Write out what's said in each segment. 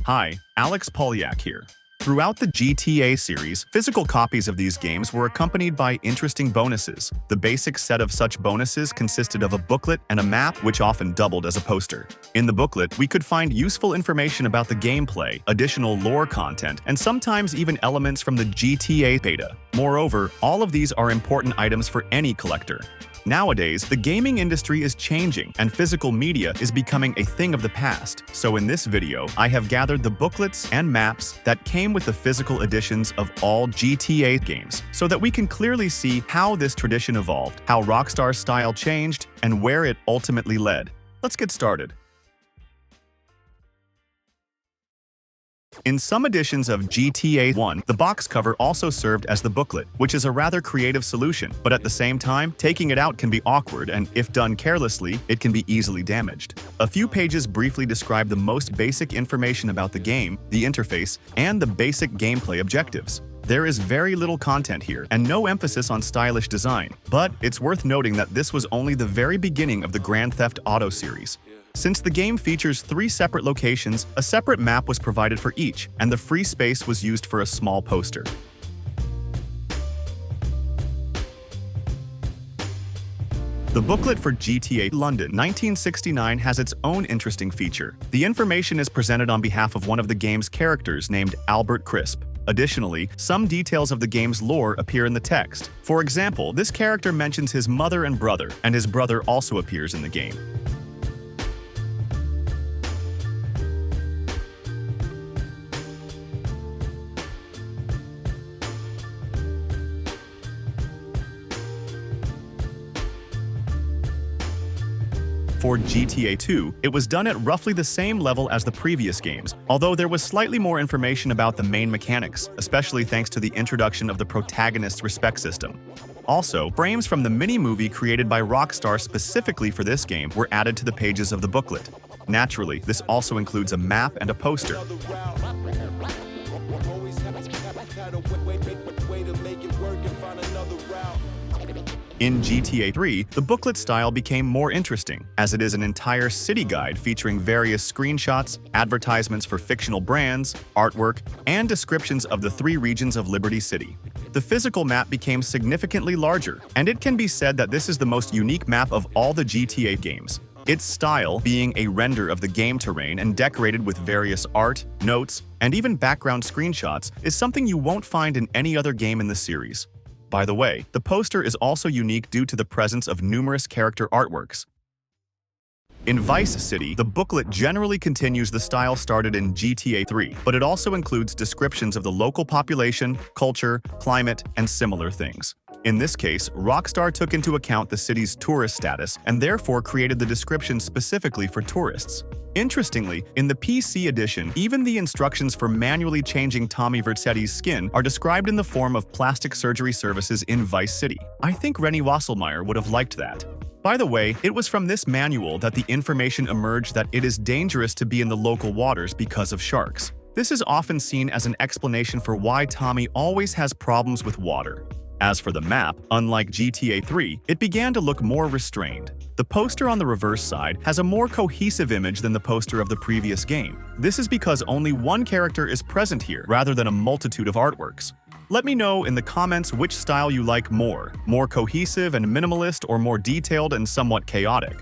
Hi, Alex Polyak here. Throughout the GTA series, physical copies of these games were accompanied by interesting bonuses. The basic set of such bonuses consisted of a booklet and a map, which often doubled as a poster. In the booklet, we could find useful information about the gameplay, additional lore content, and sometimes even elements from the GTA beta. Moreover, all of these are important items for any collector. Nowadays, the gaming industry is changing and physical media is becoming a thing of the past. So in this video, I have gathered the booklets and maps that came with the physical editions of all GTA games so that we can clearly see how this tradition evolved, how Rockstar's style changed, and where it ultimately led. Let's get started. In some editions of GTA 1, the box cover also served as the booklet, which is a rather creative solution, but at the same time, taking it out can be awkward and, if done carelessly, it can be easily damaged. A few pages briefly describe the most basic information about the game, the interface, and the basic gameplay objectives. There is very little content here and no emphasis on stylish design, but it's worth noting that this was only the very beginning of the Grand Theft Auto series. Since the game features 3 separate locations, a separate map was provided for each, and the free space was used for a small poster. The booklet for GTA London 1969 has its own interesting feature. The information is presented on behalf of one of the game's characters named Albert Crisp. Additionally, some details of the game's lore appear in the text. For example, this character mentions his mother and brother, and his brother also appears in the game. For GTA 2, it was done at roughly the same level as the previous games, although there was slightly more information about the main mechanics, especially thanks to the introduction of the protagonist's respect system. Also, frames from the mini-movie created by Rockstar specifically for this game were added to the pages of the booklet. Naturally, this also includes a map and a poster. In GTA 3, the booklet style became more interesting, as it is an entire city guide featuring various screenshots, advertisements for fictional brands, artwork, and descriptions of the 3 regions of Liberty City. The physical map became significantly larger, and it can be said that this is the most unique map of all the GTA games. Its style, being a render of the game terrain and decorated with various art, notes, and even background screenshots, is something you won't find in any other game in the series. By the way, the poster is also unique due to the presence of numerous character artworks. In Vice City, the booklet generally continues the style started in GTA 3, but it also includes descriptions of the local population, culture, climate, and similar things. In this case, Rockstar took into account the city's tourist status and therefore created the description specifically for tourists. Interestingly, in the PC edition, even the instructions for manually changing Tommy Vercetti's skin are described in the form of plastic surgery services in Vice City. I think Rennie Wasselmeyer would have liked that. By the way, it was from this manual that the information emerged that it is dangerous to be in the local waters because of sharks. This is often seen as an explanation for why Tommy always has problems with water. As for the map, unlike GTA 3, it began to look more restrained. The poster on the reverse side has a more cohesive image than the poster of the previous game. This is because only one character is present here, rather than a multitude of artworks. Let me know in the comments which style you like more cohesive and minimalist or more detailed and somewhat chaotic.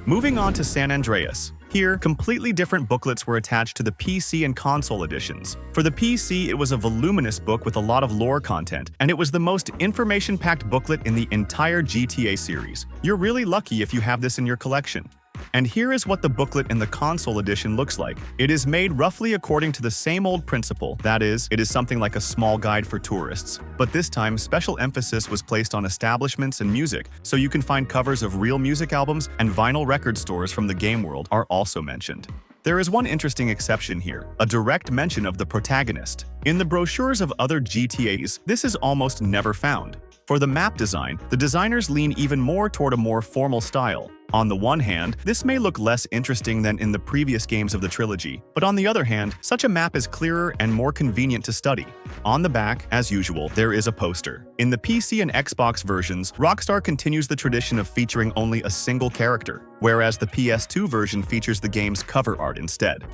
Moving on to San Andreas. Here, completely different booklets were attached to the PC and console editions. For the PC, it was a voluminous book with a lot of lore content, and it was the most information-packed booklet in the entire GTA series. You're really lucky if you have this in your collection. And here is what the booklet in the console edition looks like. It is made roughly according to the same old principle, that is, it is something like a small guide for tourists. But this time, special emphasis was placed on establishments and music, so you can find covers of real music albums and vinyl record stores from the game world are also mentioned. There is one interesting exception here, a direct mention of the protagonist. In the brochures of other GTAs, this is almost never found. For the map design, the designers lean even more toward a more formal style. On the one hand, this may look less interesting than in the previous games of the trilogy, but on the other hand, such a map is clearer and more convenient to study. On the back, as usual, there is a poster. In the PC and Xbox versions, Rockstar continues the tradition of featuring only a single character, whereas the PS2 version features the game's cover art instead.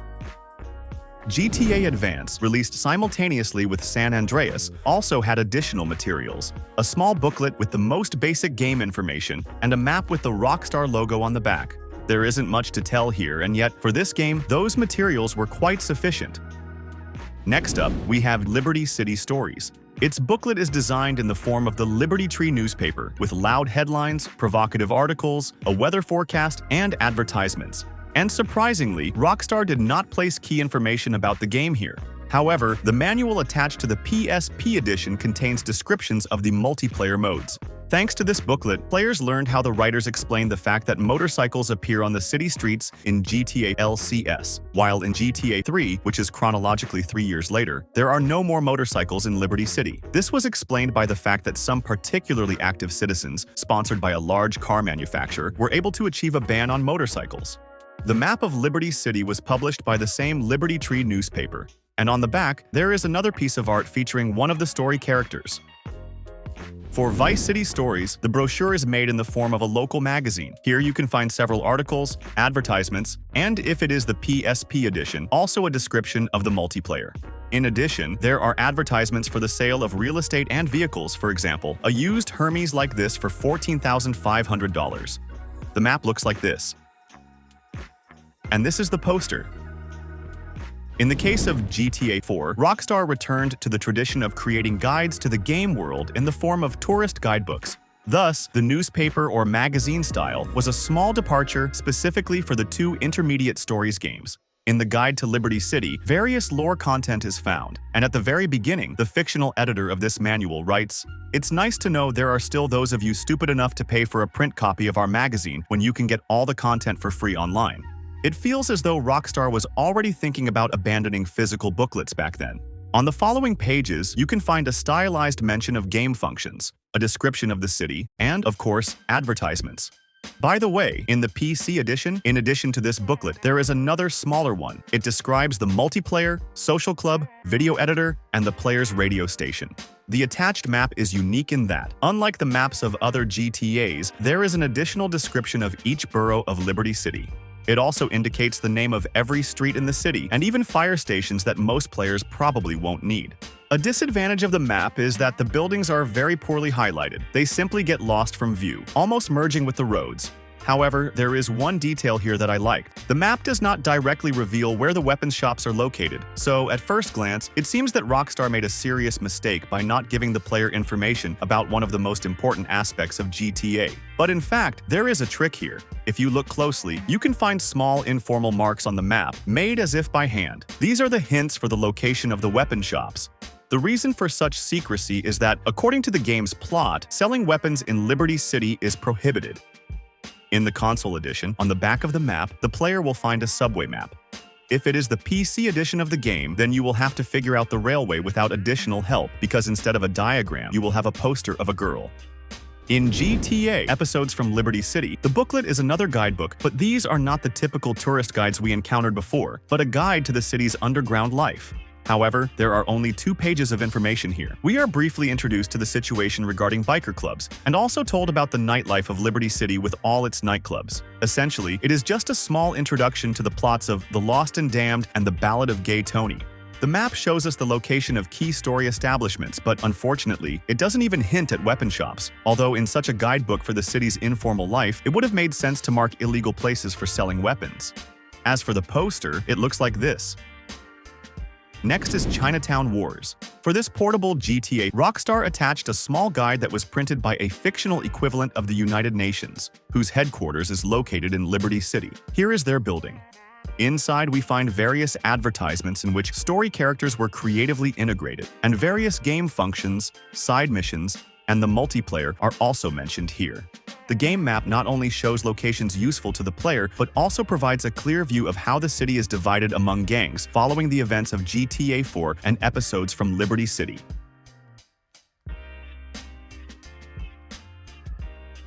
GTA Advance, released simultaneously with San Andreas, also had additional materials. A small booklet with the most basic game information and a map with the Rockstar logo on the back. There isn't much to tell here, and yet, for this game, those materials were quite sufficient. Next up, we have Liberty City Stories. Its booklet is designed in the form of the Liberty Tree newspaper, with loud headlines, provocative articles, a weather forecast, and advertisements. And surprisingly, Rockstar did not place key information about the game here. However, the manual attached to the PSP edition contains descriptions of the multiplayer modes. Thanks to this booklet, players learned how the writers explained the fact that motorcycles appear on the city streets in GTA LCS, while in GTA 3, which is chronologically 3 years later, there are no more motorcycles in Liberty City. This was explained by the fact that some particularly active citizens, sponsored by a large car manufacturer, were able to achieve a ban on motorcycles. The map of Liberty City was published by the same Liberty Tree newspaper, and on the back, there is another piece of art featuring one of the story characters. For Vice City Stories, the brochure is made in the form of a local magazine. Here you can find several articles, advertisements, and if it is the PSP edition, also a description of the multiplayer. In addition, there are advertisements for the sale of real estate and vehicles, for example, a used Hermes like this for $14,500. The map looks like this. And this is the poster. In the case of GTA 4, Rockstar returned to the tradition of creating guides to the game world in the form of tourist guidebooks. Thus, the newspaper or magazine style was a small departure specifically for the two Intermediate Stories games. In the Guide to Liberty City, various lore content is found, and at the very beginning, the fictional editor of this manual writes, "It's nice to know there are still those of you stupid enough to pay for a print copy of our magazine when you can get all the content for free online." It feels as though Rockstar was already thinking about abandoning physical booklets back then. On the following pages, you can find a stylized mention of game functions, a description of the city, and, of course, advertisements. By the way, in the PC edition, in addition to this booklet, there is another smaller one. It describes the multiplayer, social club, video editor, and the player's radio station. The attached map is unique in that, unlike the maps of other GTAs, there is an additional description of each borough of Liberty City. It also indicates the name of every street in the city, and even fire stations that most players probably won't need. A disadvantage of the map is that the buildings are very poorly highlighted. They simply get lost from view, almost merging with the roads. However, there is one detail here that I liked. The map does not directly reveal where the weapons shops are located, so at first glance, it seems that Rockstar made a serious mistake by not giving the player information about one of the most important aspects of GTA. But in fact, there is a trick here. If you look closely, you can find small informal marks on the map, made as if by hand. These are the hints for the location of the weapon shops. The reason for such secrecy is that, according to the game's plot, selling weapons in Liberty City is prohibited. In the console edition, on the back of the map, the player will find a subway map. If it is the PC edition of the game, then you will have to figure out the railway without additional help, because instead of a diagram, you will have a poster of a girl. In GTA Episodes from Liberty City, the booklet is another guidebook, but these are not the typical tourist guides we encountered before, but a guide to the city's underground life. However, there are only 2 pages of information here. We are briefly introduced to the situation regarding biker clubs, and also told about the nightlife of Liberty City with all its nightclubs. Essentially, it is just a small introduction to the plots of The Lost and Damned and The Ballad of Gay Tony. The map shows us the location of key story establishments, but unfortunately, it doesn't even hint at weapon shops. Although in such a guidebook for the city's informal life, it would have made sense to mark illegal places for selling weapons. As for the poster, it looks like this. Next is Chinatown Wars. For this portable GTA, Rockstar attached a small guide that was printed by a fictional equivalent of the United Nations, whose headquarters is located in Liberty City. Here is their building. Inside, we find various advertisements in which story characters were creatively integrated, and various game functions, side missions, and the multiplayer are also mentioned here. The game map not only shows locations useful to the player, but also provides a clear view of how the city is divided among gangs following the events of GTA 4 and episodes from Liberty City.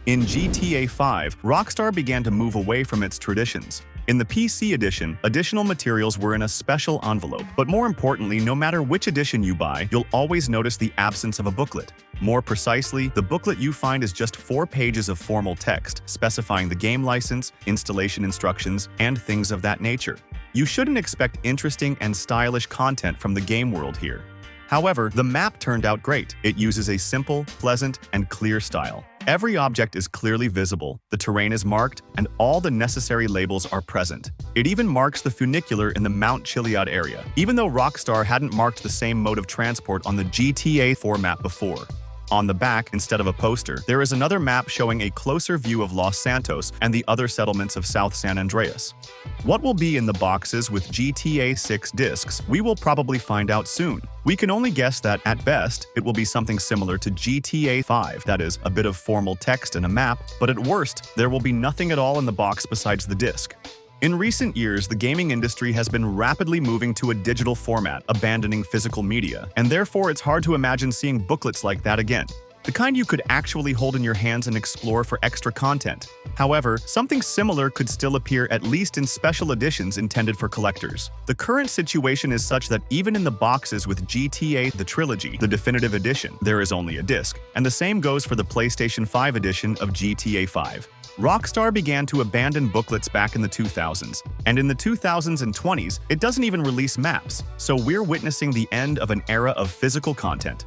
In GTA 5, Rockstar began to move away from its traditions. In the PC edition, additional materials were in a special envelope, but more importantly, no matter which edition you buy, you'll always notice the absence of a booklet. More precisely, the booklet you find is just 4 pages of formal text, specifying the game license, installation instructions, and things of that nature. You shouldn't expect interesting and stylish content from the game world here. However, the map turned out great. It uses a simple, pleasant, and clear style. Every object is clearly visible, the terrain is marked, and all the necessary labels are present. It even marks the funicular in the Mount Chiliad area, even though Rockstar hadn't marked the same mode of transport on the GTA 4 map before. On the back, instead of a poster, there is another map showing a closer view of Los Santos and the other settlements of South San Andreas. What will be in the boxes with GTA 6 discs, we will probably find out soon. We can only guess that, at best, it will be something similar to GTA 5, that is, a bit of formal text and a map, but at worst, there will be nothing at all in the box besides the disc. In recent years, the gaming industry has been rapidly moving to a digital format, abandoning physical media, and therefore it's hard to imagine seeing booklets like that again. The kind you could actually hold in your hands and explore for extra content. However, something similar could still appear at least in special editions intended for collectors. The current situation is such that even in the boxes with GTA The Trilogy, the definitive edition, there is only a disc, and the same goes for the PlayStation 5 edition of GTA 5. Rockstar began to abandon booklets back in the 2000s, and in the 2000s and 20s, it doesn't even release maps, so we're witnessing the end of an era of physical content.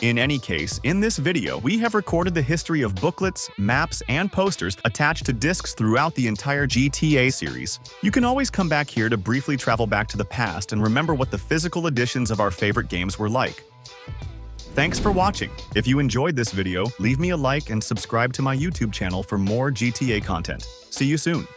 In any case, in this video, we have recorded the history of booklets, maps, and posters attached to discs throughout the entire GTA series. You can always come back here to briefly travel back to the past and remember what the physical editions of our favorite games were like. Thanks for watching. If you enjoyed this video, leave me a like and subscribe to my YouTube channel for more GTA content. See you soon.